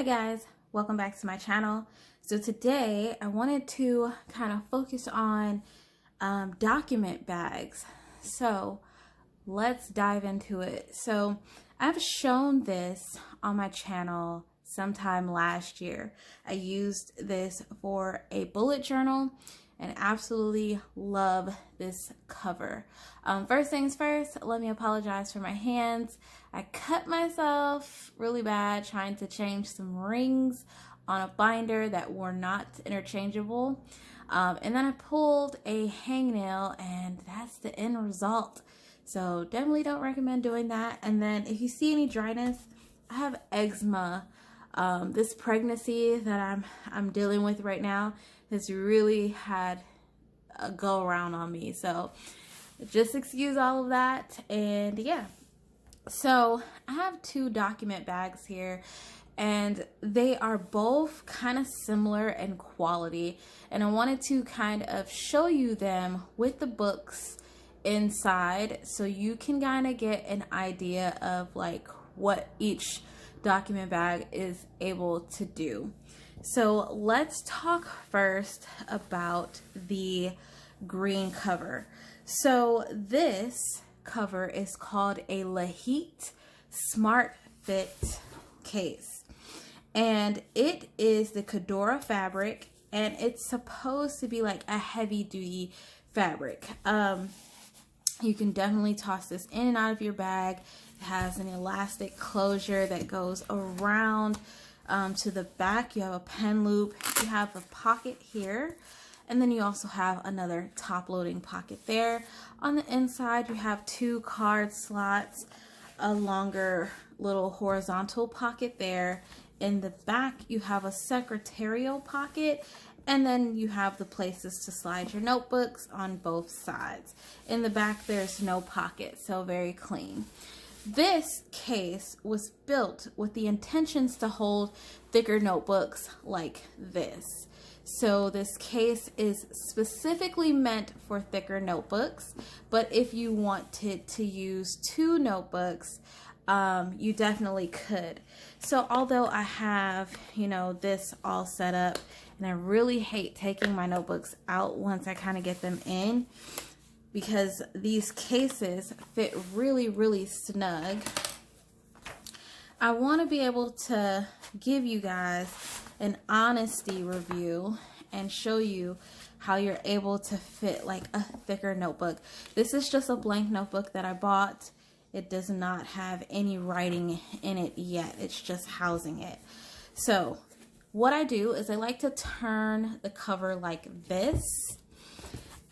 Hi guys, welcome back to my channel. So today I wanted to kind of focus on document bags. So let's dive into it. So I've shown this on my channel sometime last year. I used this for a bullet journal and absolutely love this cover. First things first, let me apologize for my hands. I cut myself really bad trying to change some rings on a binder that were not interchangeable. And then I pulled a hangnail and that's the end result. So definitely don't recommend doing that. And then if you see any dryness, I have eczema. This pregnancy that I'm dealing with right now has really had a go around on me. So just excuse all of that. And yeah, so I have two document bags here and they are both kind of similar in quality. And I wanted to kind of show you them with the books inside so you can kind of get an idea of like what each document bag is able to do. So let's talk first about the green cover. So this cover is called a Lihit Smart Fit case. And it is the Cadora fabric and it's supposed to be like a heavy duty fabric. You can definitely toss this in and out of your bag. It has an elastic closure that goes around to the back. You have a pen loop, you have a pocket here, and then you also have another top loading pocket there. On the inside you have two card slots, a longer little horizontal pocket there. In the back you have a secretarial pocket, and then you have the places to slide your notebooks on both sides. In the back there's no pocket, so very clean. This case was built with the intentions to hold thicker notebooks like this. So this case is specifically meant for thicker notebooks, but if you wanted to use two notebooks, you definitely could. So although I have, this all set up, and I really hate taking my notebooks out once I kind of get them in, because these cases fit really snug, I want to be able to give you guys an honesty review and show you how you're able to fit like a thicker notebook. This is just a blank notebook that I bought. It does not have any writing in it yet. It's just housing it. So what I do is I like to turn the cover like this.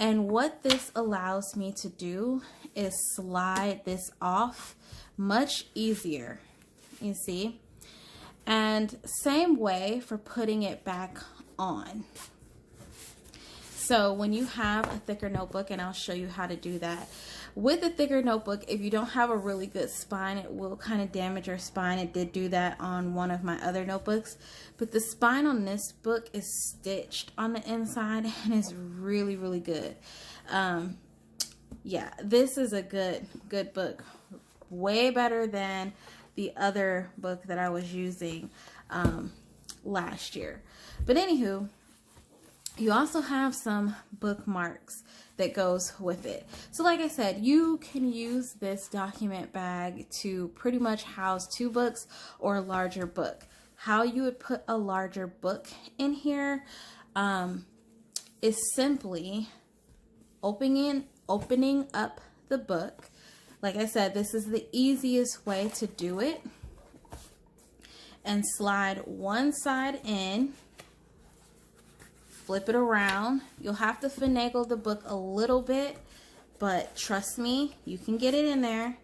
And what this allows me to do is slide this off much easier, you see? And same way for putting it back on. So when you have a thicker notebook, and I'll show you how to do that. With a thicker notebook, if you don't have a really good spine, it will kind of damage your spine. It did do that on one of my other notebooks. But the spine on this book is stitched on the inside and it's really good. Yeah, this is a good book. Way better than the other book that I was using last year. But anywho, you also have some bookmarks that goes with it. So like I said, you can use this document bag to pretty much house two books or a larger book. How you would put a larger book in here is simply opening up the book. Like I said, this is the easiest way to do it. And slide one side in. Flip it around. You'll have to finagle the book a little bit, but trust me, you can get it in there.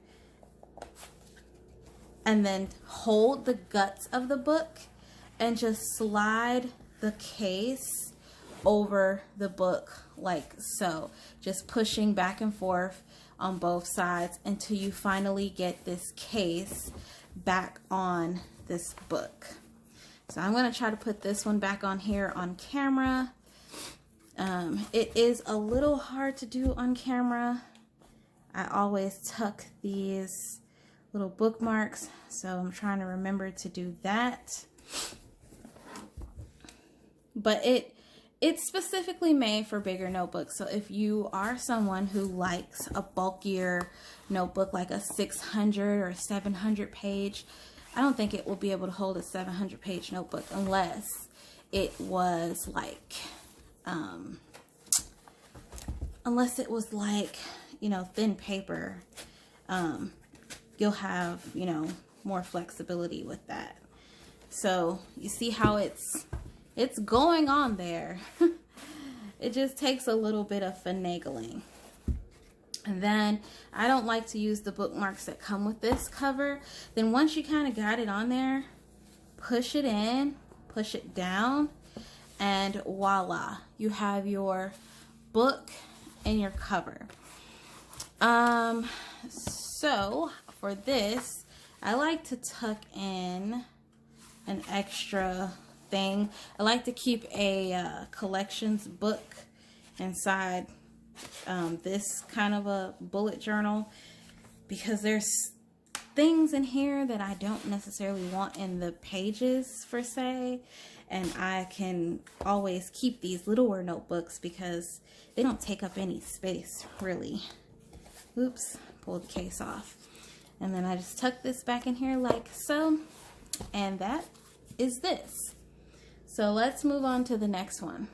And then hold the guts of the book and just slide the case over the book like so. Just pushing back and forth on both sides until you finally get this case back on this book. So I'm going to try to put this one back on here on camera. It is a little hard to do on camera. I always tuck these little bookmarks, so I'm trying to remember to do that. but it's specifically made for bigger notebooks. So if you are someone who likes a bulkier notebook, like a 600 or 700 page, I don't think it will be able to hold a 700 page notebook unless it was like, you know, thin paper. You'll have, you know, more flexibility with that. So you see how it's going on there. It just takes a little bit of finagling. And then I don't like to use the bookmarks that come with this cover. Then once you kind of got it on there, push it in, push it down, and voila, you have your book and your cover. So for this, I like to tuck in an extra thing. I like to keep a collections book inside this kind of a bullet journal, because there's things in here that I don't necessarily want in the pages per se, and I can always keep these littler notebooks because they don't take up any space really. Oops, pull the case off. And then I just tuck this back in here like so, and that is this. So let's move on to the next one.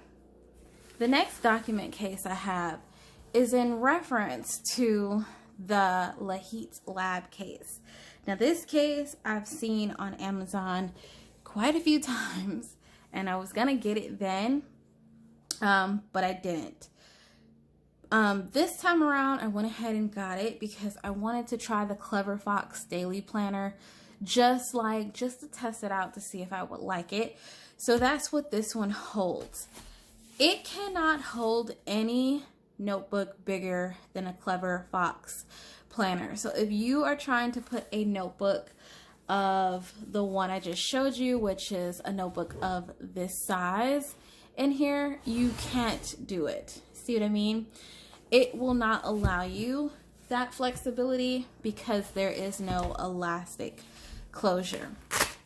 The next document case I have is in reference to the Lihit lab case. Now this case I've seen on Amazon quite a few times, and I was gonna get it then, but I didn't. This time around I went ahead and got it because I wanted to try the Clever Fox Daily Planner, just to test it out to see if I would like it. So that's what this one holds. It cannot hold any notebook bigger than a Clever Fox planner. So if you are trying to put a notebook of the one I just showed you, which is a notebook of this size in here, you can't do it. See what I mean? It will not allow you that flexibility because there is no elastic closure.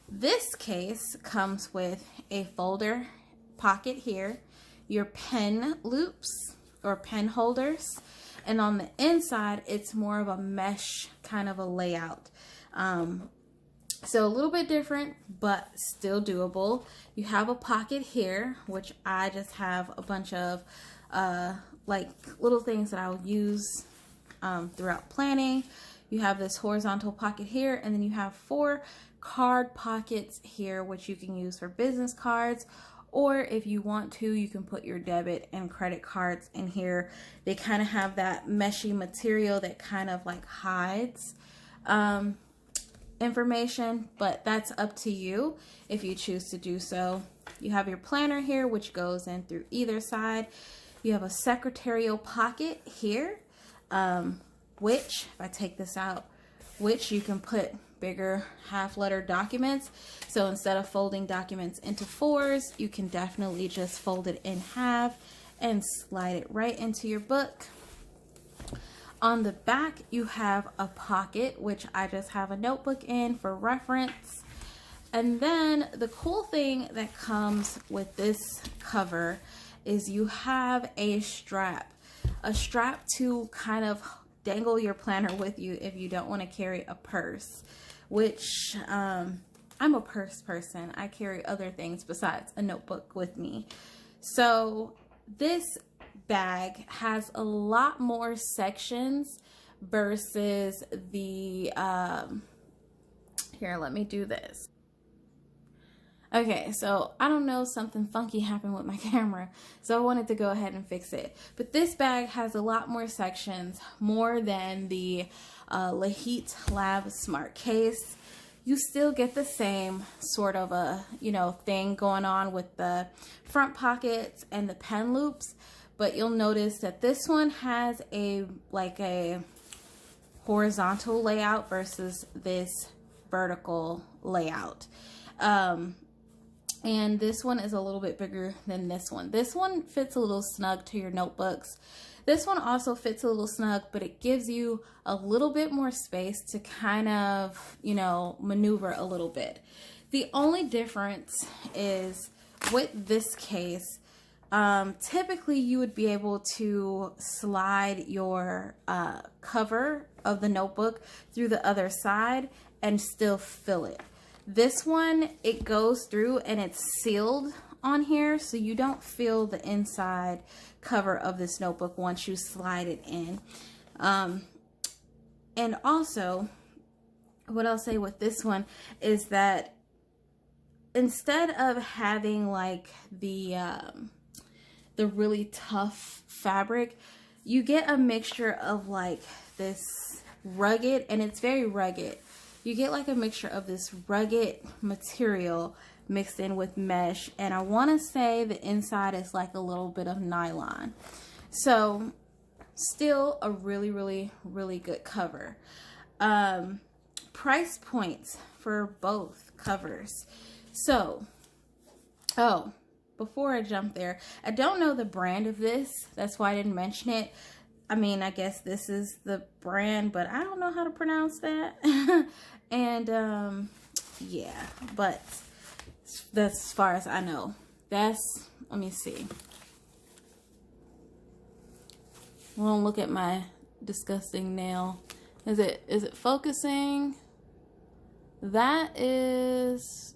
This case comes with a folder pocket here, your pen loops or pen holders, and on the inside it's more of a mesh kind of a layout. So a little bit different, but still doable. You have a pocket here, which I just have a bunch of like little things that I'll use throughout planning. You have this horizontal pocket here, and then you have 4 card pockets here, which you can use for business cards, or if you want to, you can put your debit and credit cards in here. They kind of have that meshy material that kind of like hides information, but that's up to you if you choose to do so. You have your planner here, which goes in through either side. You have a secretarial pocket here, which, if I take this out, which you can put bigger half-letter documents. So instead of folding documents into 4s, you can definitely just fold it in half and slide it right into your book. On the back, you have a pocket, which I just have a notebook in for reference. And then the cool thing that comes with this cover is you have a strap to kind of dangle your planner with you if you don't want to carry a purse, which I'm a purse person. I carry other things besides a notebook with me. So this bag has a lot more sections versus the here, let me do this. Okay, so I don't know, something funky happened with my camera, so I wanted to go ahead and fix it. But this bag has a lot more sections, more than the Lihit Lab Smart Case. You still get the same sort of a, you know, thing going on with the front pockets and the pen loops, but you'll notice that this one has a horizontal layout versus this vertical layout. And this one is a little bit bigger than this one. This one fits a little snug to your notebooks. This one also fits a little snug, but it gives you a little bit more space to kind of, you know, maneuver a little bit. The only difference is with this case, typically you would be able to slide your cover of the notebook through the other side and still fill it. This one, it goes through and it's sealed on here, so you don't feel the inside cover of this notebook once you slide it in. And also, what I'll say with this one is that instead of having like the really tough fabric, you get a mixture of like this rugged, and it's very rugged. You get like a mixture of this rugged material mixed in with mesh, and I want to say the inside is like a little bit of nylon. So still a really, really, really good cover. Price points for both covers. So, oh, before I jump there, I don't know the brand of this. That's why I didn't mention it. I mean, I guess this is the brand, but I don't know how to pronounce that. And, yeah, but that's as far as I know. That's, let me see. Well, look at my disgusting nail. Is it focusing? That is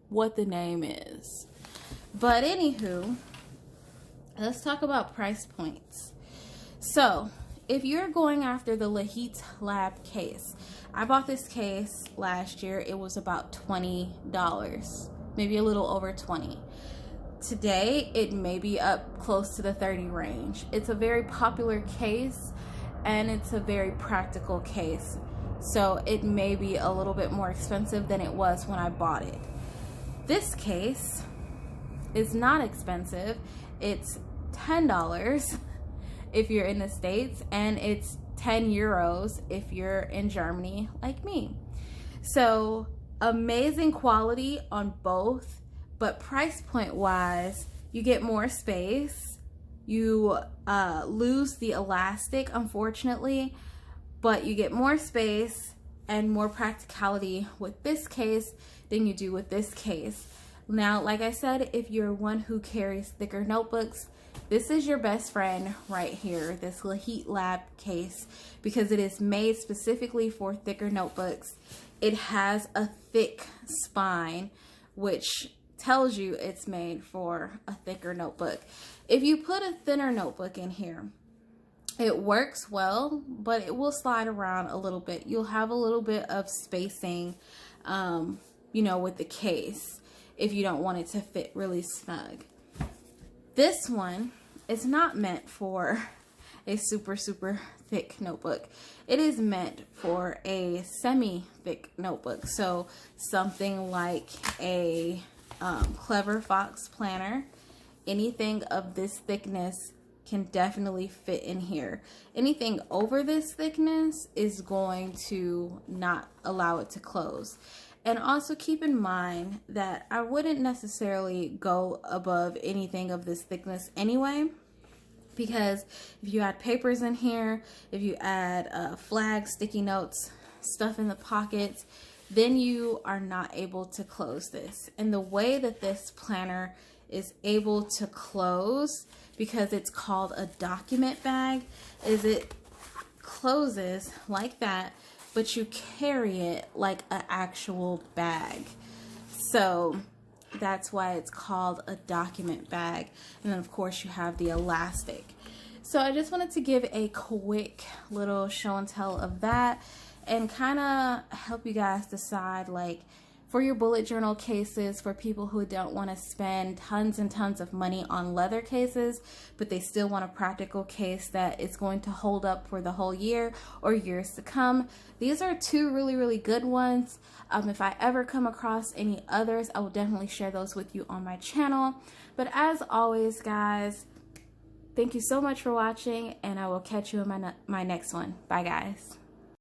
what the name is. But anywho, let's talk about price points. So, if you're going after the Lihit Lab case, I bought this case last year. It was about $20, maybe a little over 20. Today, it may be up close to the 30 range. It's a very popular case, and it's a very practical case. So it may be a little bit more expensive than it was when I bought it. This case is not expensive. It's $10 if you're in the States, and it's 10 euros if you're in Germany like me. So amazing quality on both, but price point wise, you get more space. You lose the elastic, unfortunately, but you get more space and more practicality with this case than you do with this case. Now, like I said, if you're one who carries thicker notebooks, this is your best friend right here, this Lihit Lab case, because it is made specifically for thicker notebooks. It has a thick spine, which tells you it's made for a thicker notebook. If you put a thinner notebook in here, it works well, but it will slide around a little bit. You'll have a little bit of spacing, you know, with the case if you don't want it to fit really snug. This one is not meant for a super, super thick notebook. It is meant for a semi-thick notebook. So something like a Clever Fox planner. Anything of this thickness can definitely fit in here. Anything over this thickness is going to not allow it to close. And also keep in mind that I wouldn't necessarily go above anything of this thickness anyway, because if you add papers in here, if you add flags, sticky notes, stuff in the pockets, then you are not able to close this. And the way that this planner is able to close, because it's called a document bag, is it closes like that, but you carry it like an actual bag. So that's why it's called a document bag. And then of course you have the elastic. So I just wanted to give a quick little show and tell of that, and kind of help you guys decide, like, for your bullet journal cases, for people who don't want to spend tons and tons of money on leather cases, but they still want a practical case that is going to hold up for the whole year or years to come. These are two really, really good ones. If I ever come across any others, I will definitely share those with you on my channel. But as always, guys, thank you so much for watching, and I will catch you in my next one. Bye, guys.